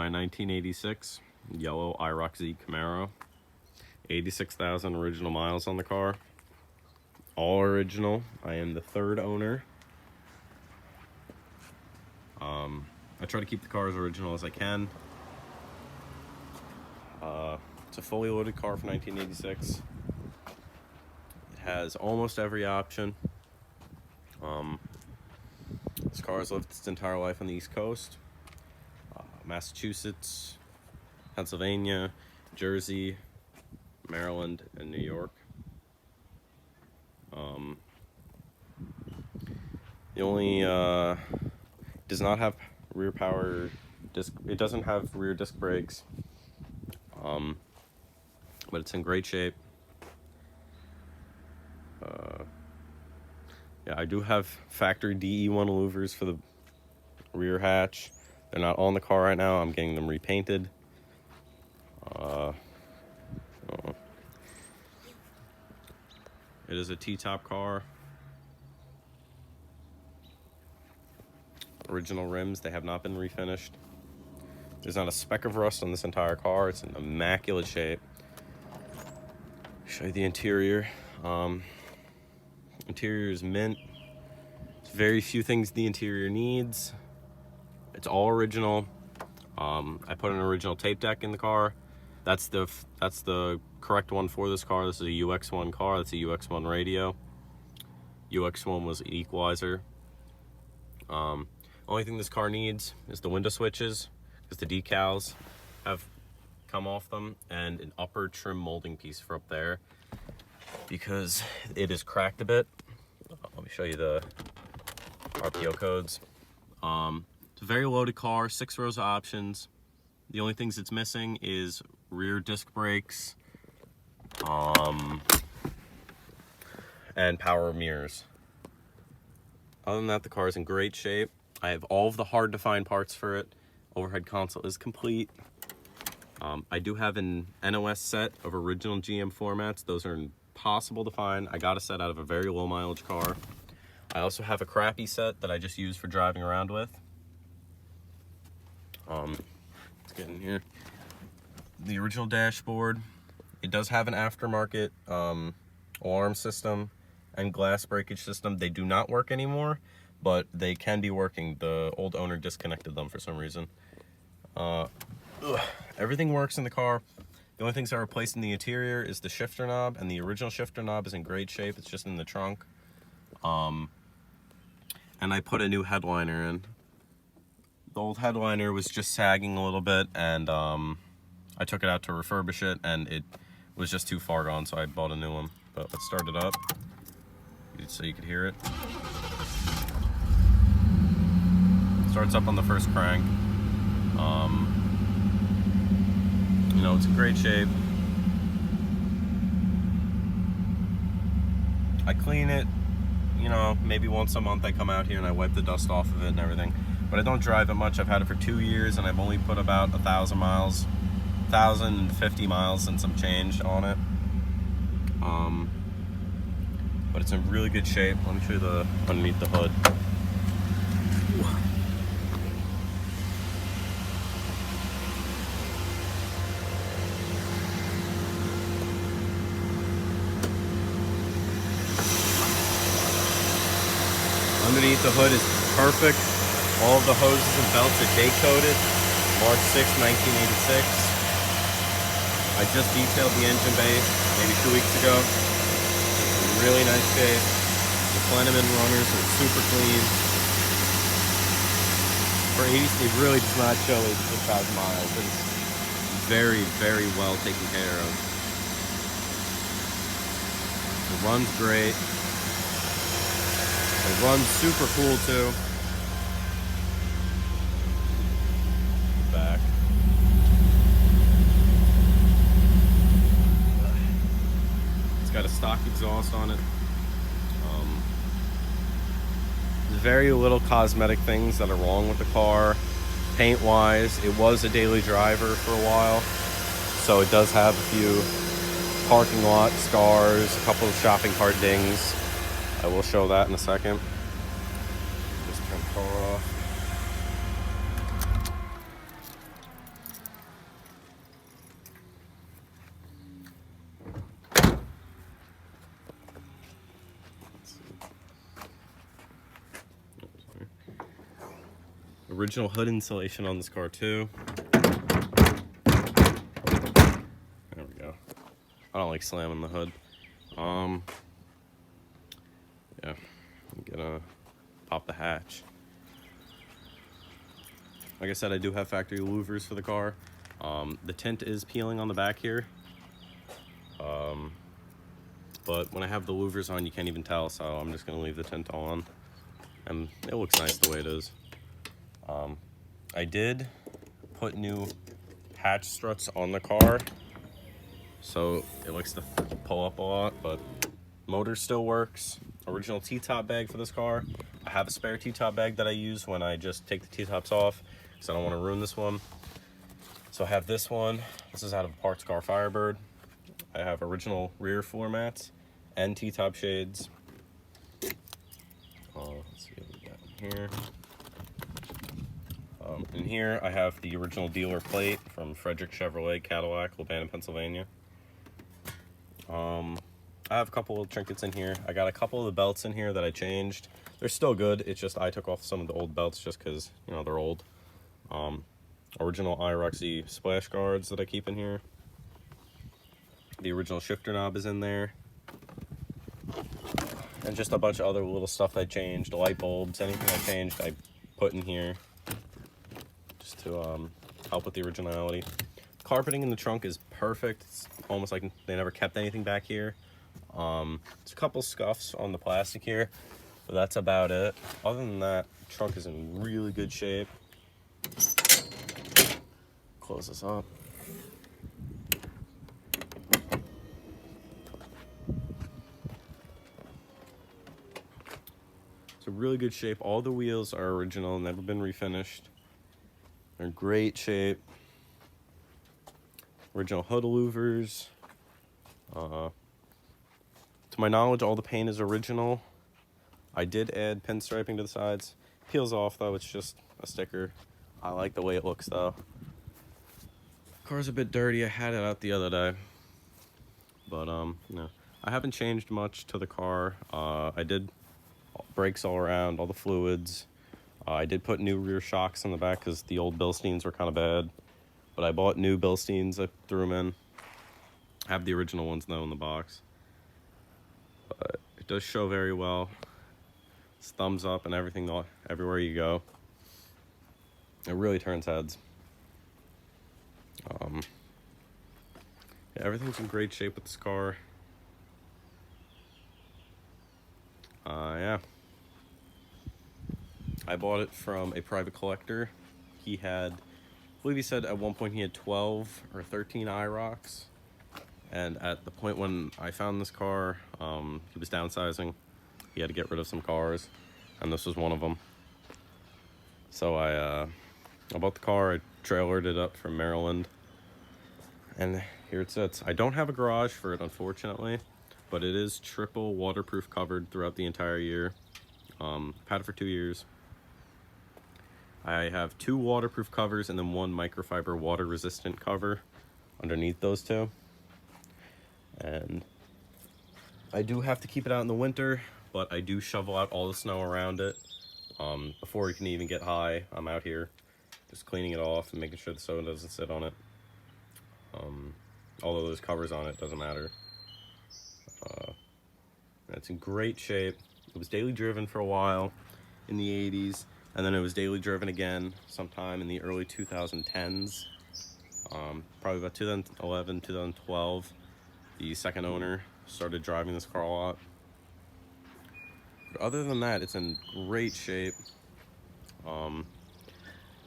my 1986 Yellow Iroc-Z Camaro. 86,000 original miles on the car. All original. I am the third owner. I try to keep the car as original as I can. It's a fully loaded car for 1986. It has almost every option. This car has lived its entire life on the East Coast. Massachusetts, Pennsylvania, Jersey, Maryland, and New York. The only does not have rear power disc. It doesn't have rear disc brakes, but it's in great shape. Yeah, I do have factory DE1 louvers for the rear hatch. They're not on the car right now. I'm getting them repainted. It is a T-top car. Original rims, they have not been refinished. There's not a speck of rust on this entire car. It's in immaculate shape. Show you the interior. Interior is mint. There's very few things the interior needs. It's all original. I put an original tape deck in the car. That's the correct one for this car. This is a UX1 car. That's a UX1 radio. UX1 was an equalizer. Only thing this car needs is the window switches, because the decals have come off them, and an upper trim molding piece for up there, because it is cracked a bit. Let me show you the RPO codes. It's a very loaded car, 6 rows of options. The only things it's missing is rear disc brakes, and power mirrors. Other than that, the car is in great shape. I have all of the hard to find parts for it. Overhead console is complete. I do have an NOS set of original GM formats. Those are impossible to find. I got a set out of a very low mileage car. I also have a crappy set that I just use for driving around with. Let's get in here. The original dashboard. It does have an aftermarket alarm system and glass breakage system. They do not work anymore, but they can be working. The old owner disconnected them for some reason. Everything works in the car. The only things I replaced in the interior is the shifter knob, and the original shifter knob is in great shape. It's just in the trunk. And I put a new headliner in. The old headliner was just sagging a little bit, and I took it out to refurbish it, and it was just too far gone, so I bought a new one. But let's start it up so you could hear it. Starts up on the first crank. You know, it's in great shape. I clean it, you know, maybe once a month I come out here and I wipe the dust off of it and everything. But I don't drive it much. I've had it for 2 years, and I've only put about 1,000 miles, 1,050 miles and some change on it. But it's in really good shape. Let me show you the underneath the hood. Underneath the hood is perfect. All of the hoses and belts are date coded. March 6, 1986. I just detailed the engine bay maybe 2 weeks ago. It's in really nice shape. The Plenum runners are super clean. For 80, it really does not show 86,000 miles. It's very, very well taken care of. It runs great. It runs super cool too. Back. It's got a stock exhaust on it. There's very little cosmetic things that are wrong with the car. Paint wise, it was a daily driver for a while, so it does have a few parking lot scars, a couple of shopping cart dings. I will show that in a second. Just turn the car off. Original hood insulation on this car too. There we go. I don't like slamming the hood. Yeah, I'm gonna pop the hatch. Like I said, I do have factory louvers for the car. The tint is peeling on the back here. But when I have the louvers on, you can't even tell, so I'm just gonna leave the tint on. And it looks nice the way it is. I did put new hatch struts on the car, so it likes to pull up a lot, but motor still works. Original T-top bag for this car. I have a spare T-top bag that I use when I just take the T-tops off, because I don't want to ruin this one. So I have this one. This is out of a Parts Car Firebird. I have original rear floor mats and T-top shades. Let's see what we got in here. In here, I have the original dealer plate from Frederick Chevrolet Cadillac, Lebanon, Pennsylvania. I have a couple of trinkets in here. I got a couple of the belts in here that I changed. They're still good. It's just I took off some of the old belts just because, you know, they're old. Original Iroc-Z splash guards that I keep in here. The original shifter knob is in there. And just a bunch of other little stuff I changed. Light bulbs, anything I changed, I put in here. Just to help with the originality. Carpeting in the trunk is perfect. It's almost like they never kept anything back here. There's a couple scuffs on the plastic here, but that's about it. Other than that, the trunk is in really good shape. Close this up. It's in really good shape. All the wheels are original, never been refinished. They're in great shape. Original hood louvers. To my knowledge, all the paint is original. I did add pinstriping to the sides. Peels off though, it's just a sticker. I like the way it looks though. Car's a bit dirty. I had it out the other day. But no, I haven't changed much to the car. I did brakes all around, all the fluids. I did put new rear shocks in the back because the old Bilsteins were kind of bad. But I bought new Bilsteins. I threw them in. I have the original ones though in the box. But it does show very well. It's thumbs up and everything everywhere you go. It really turns heads. Yeah, everything's in great shape with this car. Yeah. I bought it from a private collector. He had, I believe he said at one point he had 12 or 13 Irocs. And at the point when I found this car, he was downsizing. He had to get rid of some cars, and this was one of them. So I bought the car, I trailered it up from Maryland, and here it sits. I don't have a garage for it, unfortunately, but it is triple waterproof covered throughout the entire year. I've had it for 2 years. I have 2 waterproof covers and then 1 microfiber water resistant cover underneath those 2. And I do have to keep it out in the winter, but I do shovel out all the snow around it. Before it can even get high, I'm out here just cleaning it off and making sure the snow doesn't sit on it. Although there's covers on it, doesn't matter. It's in great shape. It was daily driven for a while in the 80s, and then it was daily driven again sometime in the early 2010s. Probably about 2011, 2012. The second owner started driving this car a lot. But other than that, it's in great shape.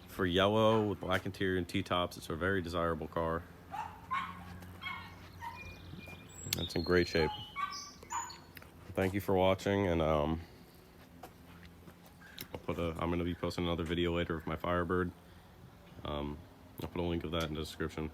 For yellow with black interior and T-tops, it's a very desirable car. It's in great shape. Thank you for watching, and I'm going to be posting another video later of my Firebird. I'll put a link of that in the description.